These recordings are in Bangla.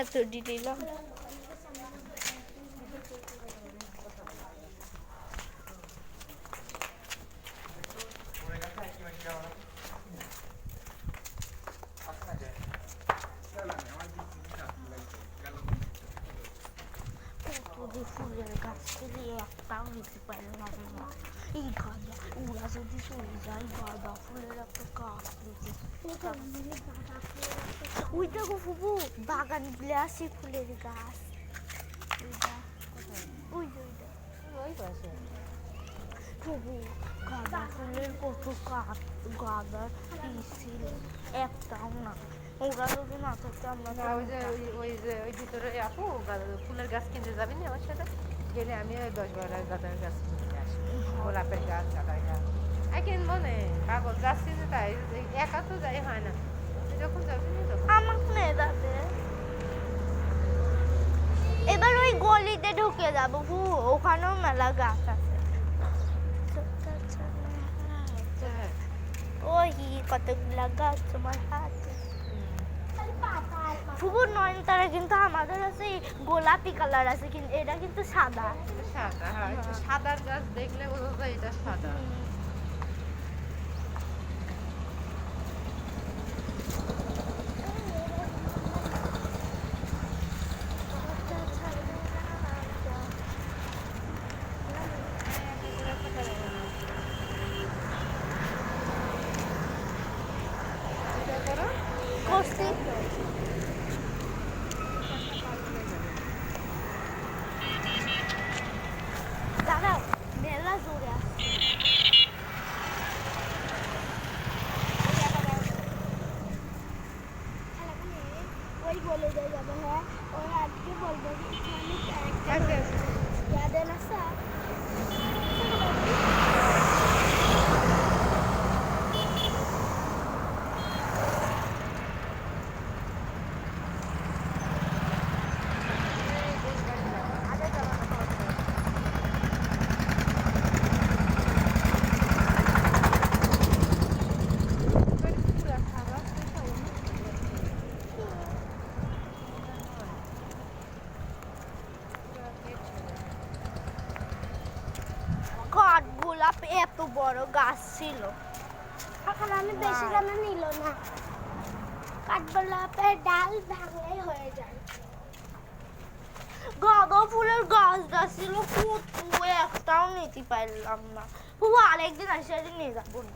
এত দিলাম ফুলের গাছ থেকে একটাও নিতে পারলাম না। এই গাঁদা ওরা যদি চলে যায় গাঁদা ফুলের একটা গাছ নিতে ওই দেখো ফুবু বাগান গুলো আছে ফুলের গাছ ফুবু গাঁদা ফুলের কত গাঁদার ছিল একটাও না। ওরা যদি না থাকতে আমরা ওই ভিতরে আপু ফুলের গাছ কিনতে যাবি না আমার সাথে গেলে আমি ওই 10-12 গাঁদার গাছ কিনতে আসি গোলাপের গাছ গাঁদার গাছ কিনবো না পাগল যাচ্ছি যে তাই একা তো যাই হয় না যখন যাবি না তখন আমাকে যাবে এবার ওই গলিতে ঢুকে যাবো ওখানেও মেলা গাছ আছে ওই কতগুলা গাছ তোমার হাতে ফুবুর নয়নতারা কিন্তু আমাদের আছে গোলাপি কালার আছে কিন্তু এটা কিন্তু সাদা সাদা হ্যাঁ সাদার গাছ দেখলে বোঝা যায় এটা সাদা করছি দাঁড়াও মেলা জোরে আসছে ওই বলে যাবে হ্যাঁ ওই আজকে বলবো ইয়াদের আসা কাঠগোলাপ এত বড় গাছ ছিল এখন আমি বেশি দামে নিল না কাঠগোলাপের ডাল ভাঙলেই হয়ে যায় গাঁদা ফুলের গাছটা ছিল কত একটাও নিতে পারলাম না ফুবু আরেকদিন আসে নিয়ে যাবো না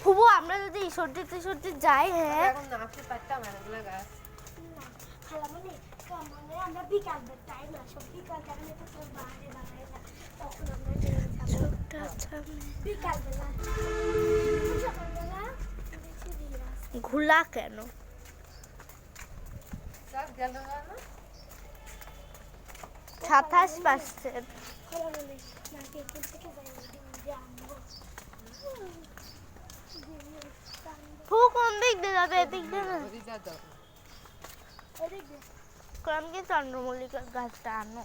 ফুবু আমরা যদি সর্দি যাই হ্যাঁ এখন না আসতে পারতাম এগুলো গাছ আমরা বিকালের টাইম আসো বিকাল টাইমে তো সব বাইরে তখন আমরা বিকালবেলা ঘোলা কেন $27 কোন দিক দিয়ে যাবে এদিক দিয়ে না আমি কি চন্দ্রমল্লিকার গাছটা আনো